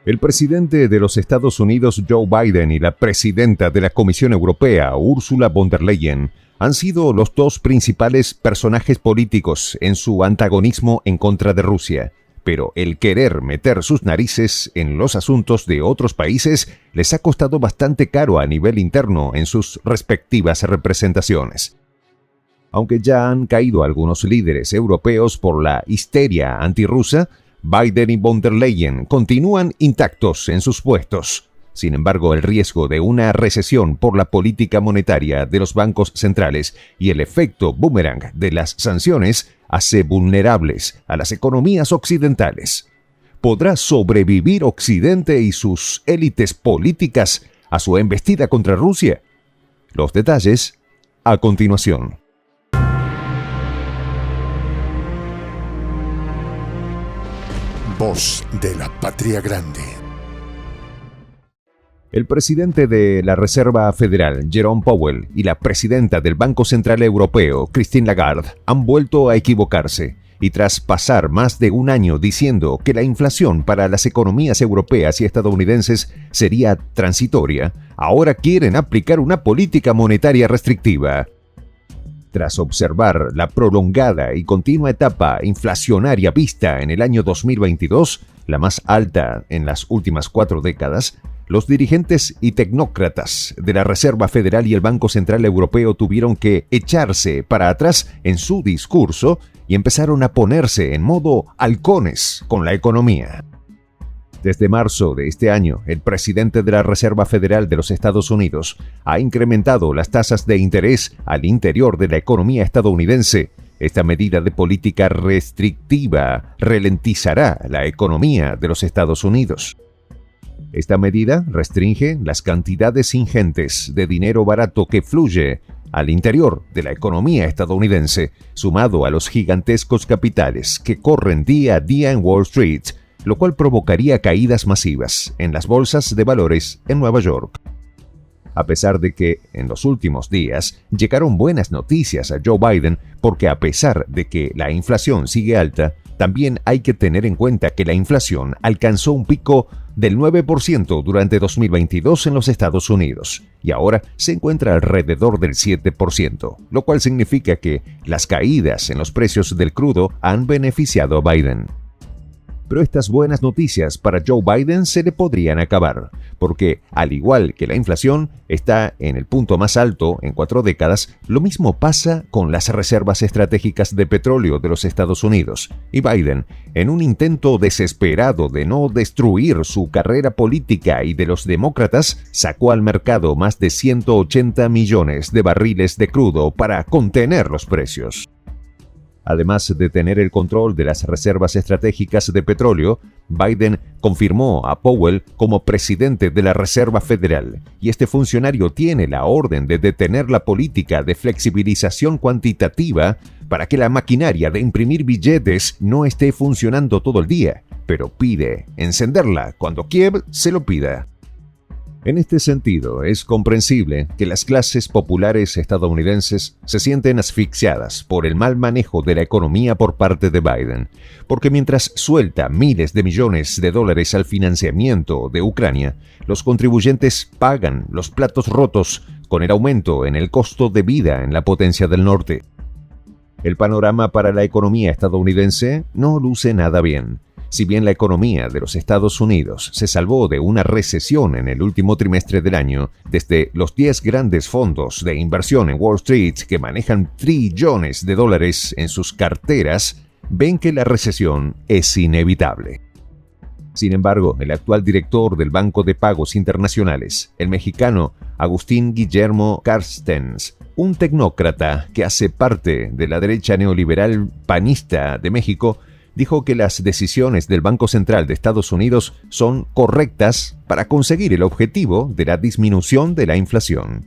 El presidente de los Estados Unidos, Joe Biden, y la presidenta de la Comisión Europea, Ursula von der Leyen, han sido los dos principales personajes políticos en su antagonismo en contra de Rusia. Pero el querer meter sus narices en los asuntos de otros países les ha costado bastante caro a nivel interno en sus respectivas representaciones. Aunque ya han caído algunos líderes europeos por la histeria antirrusa, Biden y von der Leyen continúan intactos en sus puestos. Sin embargo, el riesgo de una recesión por la política monetaria de los bancos centrales y el efecto boomerang de las sanciones hace vulnerables a las economías occidentales. ¿Podrá sobrevivir Occidente y sus élites políticas a su embestida contra Rusia? Los detalles a continuación. Voz de la Patria Grande. El presidente de la Reserva Federal, Jerome Powell, y la presidenta del Banco Central Europeo, Christine Lagarde, han vuelto a equivocarse, y tras pasar más de un año diciendo que la inflación para las economías europeas y estadounidenses sería transitoria, ahora quieren aplicar una política monetaria restrictiva. Tras observar la prolongada y continua etapa inflacionaria vista en el año 2022, la más alta en las últimas 4 décadas, los dirigentes y tecnócratas de la Reserva Federal y el Banco Central Europeo tuvieron que echarse para atrás en su discurso y empezaron a ponerse en modo halcones con la economía. Desde marzo de este año, el presidente de la Reserva Federal de los Estados Unidos ha incrementado las tasas de interés al interior de la economía estadounidense. Esta medida de política restrictiva ralentizará la economía de los Estados Unidos. Esta medida restringe las cantidades ingentes de dinero barato que fluye al interior de la economía estadounidense, sumado a los gigantescos capitales que corren día a día en Wall Street, lo cual provocaría caídas masivas en las bolsas de valores en Nueva York. A pesar de que en los últimos días llegaron buenas noticias a Joe Biden, porque a pesar de que la inflación sigue alta, también hay que tener en cuenta que la inflación alcanzó un pico del 9% durante 2022 en los Estados Unidos y ahora se encuentra alrededor del 7%, lo cual significa que las caídas en los precios del crudo han beneficiado a Biden. Pero estas buenas noticias para Joe Biden se le podrían acabar, porque al igual que la inflación está en el punto más alto en 4 décadas, lo mismo pasa con las reservas estratégicas de petróleo de los Estados Unidos. Y Biden, en un intento desesperado de no destruir su carrera política y de los demócratas, sacó al mercado más de 180 millones de barriles de crudo para contener los precios. Además de tener el control de las reservas estratégicas de petróleo, Biden confirmó a Powell como presidente de la Reserva Federal, y este funcionario tiene la orden de detener la política de flexibilización cuantitativa para que la maquinaria de imprimir billetes no esté funcionando todo el día, pero pide encenderla cuando Kiev se lo pida. En este sentido, es comprensible que las clases populares estadounidenses se sienten asfixiadas por el mal manejo de la economía por parte de Biden, porque mientras suelta miles de millones de dólares al financiamiento de Ucrania, los contribuyentes pagan los platos rotos con el aumento en el costo de vida en la potencia del norte. El panorama para la economía estadounidense no luce nada bien. Si bien la economía de los Estados Unidos se salvó de una recesión en el último trimestre del año, desde los 10 grandes fondos de inversión en Wall Street que manejan trillones de dólares en sus carteras, ven que la recesión es inevitable. Sin embargo, el actual director del Banco de Pagos Internacionales, el mexicano Agustín Guillermo Carstens, un tecnócrata que hace parte de la derecha neoliberal panista de México, dijo que las decisiones del Banco Central de Estados Unidos son correctas para conseguir el objetivo de la disminución de la inflación.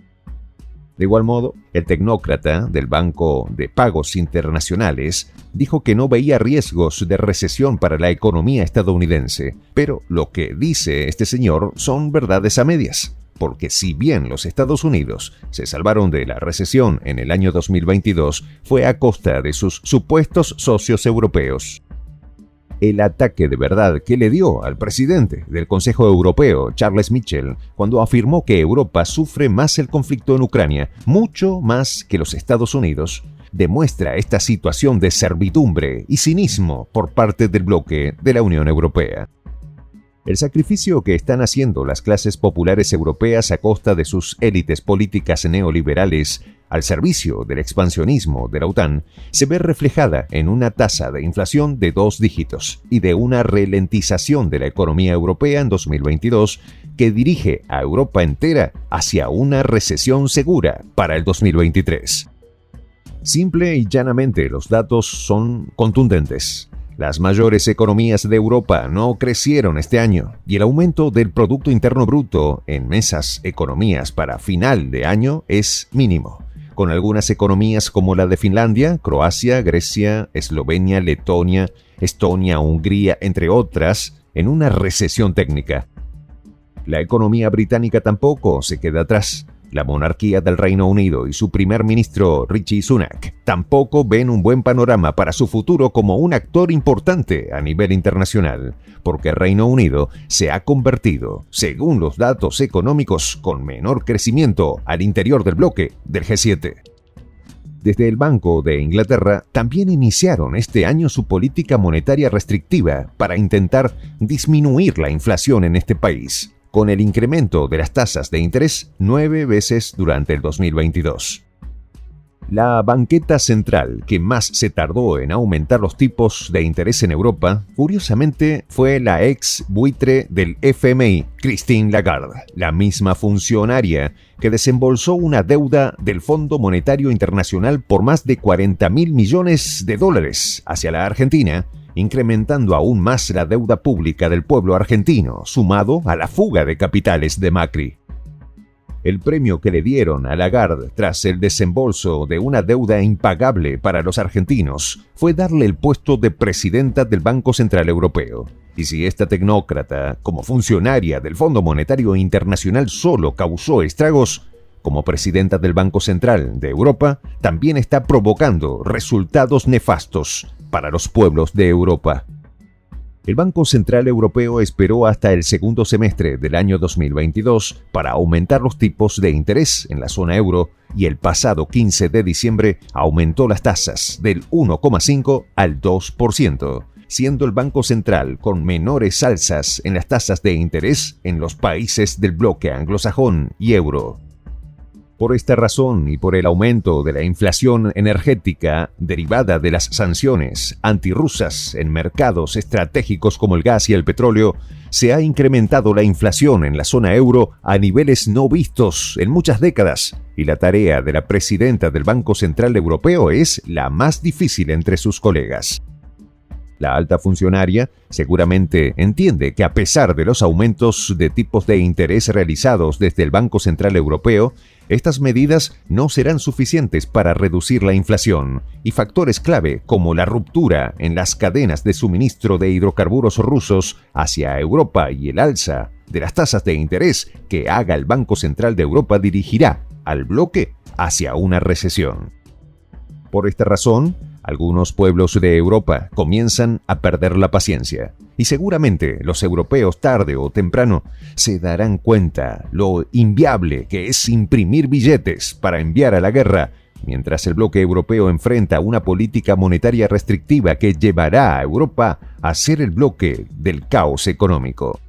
De igual modo, el tecnócrata del Banco de Pagos Internacionales dijo que no veía riesgos de recesión para la economía estadounidense, pero lo que dice este señor son verdades a medias, porque si bien los Estados Unidos se salvaron de la recesión en el año 2022, fue a costa de sus supuestos socios europeos. el ataque de verdad que le dio al presidente del Consejo Europeo, Charles Michel, cuando afirmó que Europa sufre más el conflicto en Ucrania, mucho más que los Estados Unidos, demuestra esta situación de servidumbre y cinismo por parte del bloque de la Unión Europea. El sacrificio que están haciendo las clases populares europeas a costa de sus élites políticas neoliberales al servicio del expansionismo de la OTAN se ve reflejada en una tasa de inflación de 2 dígitos y de una ralentización de la economía europea en 2022 que dirige a Europa entera hacia una recesión segura para el 2023. Simple y llanamente, los datos son contundentes. Las mayores economías de Europa no crecieron este año y el aumento del Producto Interno Bruto en esas economías para final de año es mínimo, con algunas economías como la de Finlandia, Croacia, Grecia, Eslovenia, Letonia, Estonia, Hungría, entre otras, en una recesión técnica. La economía británica tampoco se queda atrás. La monarquía del Reino Unido y su primer ministro Rishi Sunak tampoco ven un buen panorama para su futuro como un actor importante a nivel internacional, porque el Reino Unido se ha convertido, según los datos económicos, con menor crecimiento al interior del bloque del G7. Desde el Banco de Inglaterra también iniciaron este año su política monetaria restrictiva para intentar disminuir la inflación en este país, con el incremento de las tasas de interés 9 veces durante el 2022. La banqueta central que más se tardó en aumentar los tipos de interés en Europa, curiosamente, fue la ex buitre del FMI, Christine Lagarde, la misma funcionaria que desembolsó una deuda del Fondo Monetario Internacional por más de $40.000 millones hacia la Argentina, incrementando aún más la deuda pública del pueblo argentino, sumado a la fuga de capitales de Macri. El premio que le dieron a Lagarde tras el desembolso de una deuda impagable para los argentinos fue darle el puesto de presidenta del Banco Central Europeo. Y si esta tecnócrata, como funcionaria del Fondo Monetario Internacional, solo causó estragos, como presidenta del Banco Central de Europa, también está provocando resultados nefastos para los pueblos de Europa. El Banco Central Europeo esperó hasta el segundo semestre del año 2022 para aumentar los tipos de interés en la zona euro y el pasado 15 de diciembre aumentó las tasas del 1,5 al 2%, siendo el Banco Central con menores alzas en las tasas de interés en los países del bloque anglosajón y euro. Por esta razón y por el aumento de la inflación energética derivada de las sanciones antirrusas en mercados estratégicos como el gas y el petróleo, se ha incrementado la inflación en la zona euro a niveles no vistos en muchas décadas, y la tarea de la presidenta del Banco Central Europeo es la más difícil entre sus colegas. La alta funcionaria seguramente entiende que a pesar de los aumentos de tipos de interés realizados desde el Banco Central Europeo, estas medidas no serán suficientes para reducir la inflación, y factores clave como la ruptura en las cadenas de suministro de hidrocarburos rusos hacia Europa y el alza de las tasas de interés que haga el Banco Central de Europa dirigirá al bloque hacia una recesión. Por esta razón, algunos pueblos de Europa comienzan a perder la paciencia, y seguramente los europeos tarde o temprano se darán cuenta lo inviable que es imprimir billetes para enviar a la guerra, mientras el bloque europeo enfrenta una política monetaria restrictiva que llevará a Europa a ser el bloque del caos económico.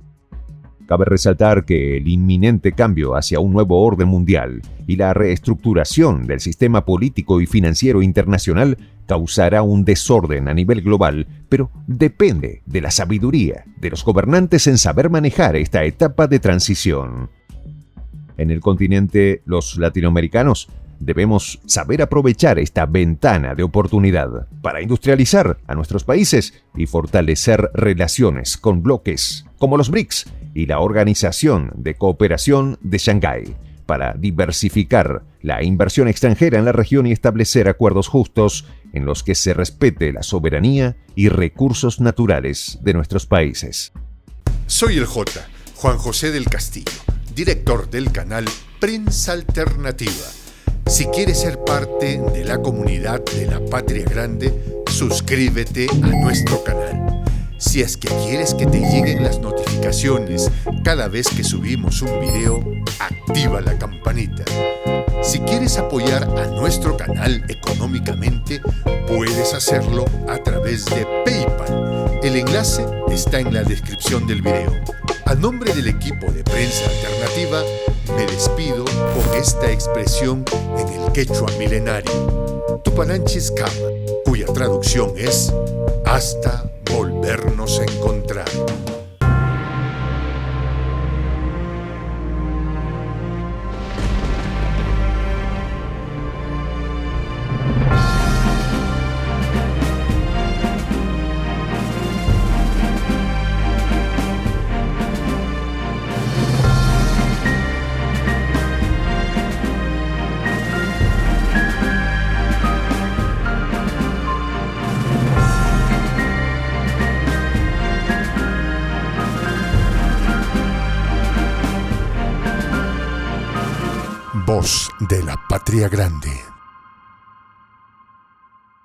Cabe resaltar que el inminente cambio hacia un nuevo orden mundial y la reestructuración del sistema político y financiero internacional causará un desorden a nivel global, pero depende de la sabiduría de los gobernantes en saber manejar esta etapa de transición. En el continente, los latinoamericanos debemos saber aprovechar esta ventana de oportunidad para industrializar a nuestros países y fortalecer relaciones con bloques como los BRICS y la Organización de Cooperación de Shanghái, para diversificar la inversión extranjera en la región y establecer acuerdos justos en los que se respete la soberanía y recursos naturales de nuestros países. Soy el Juan José del Castillo, director del canal Prensa Alternativa. Si quieres ser parte de la comunidad de la Patria Grande, suscríbete a nuestro canal. Si es que quieres que te lleguen las notificaciones cada vez que subimos un video, activa la campanita. Si quieres apoyar a nuestro canal económicamente, puedes hacerlo a través de PayPal. El enlace está en la descripción del video. A nombre del equipo de Prensa Alternativa, me despido con esta expresión en el quechua milenario, Tupananchis Kama, cuya traducción es hasta volvernos a encontrar. Voz de la Patria Grande.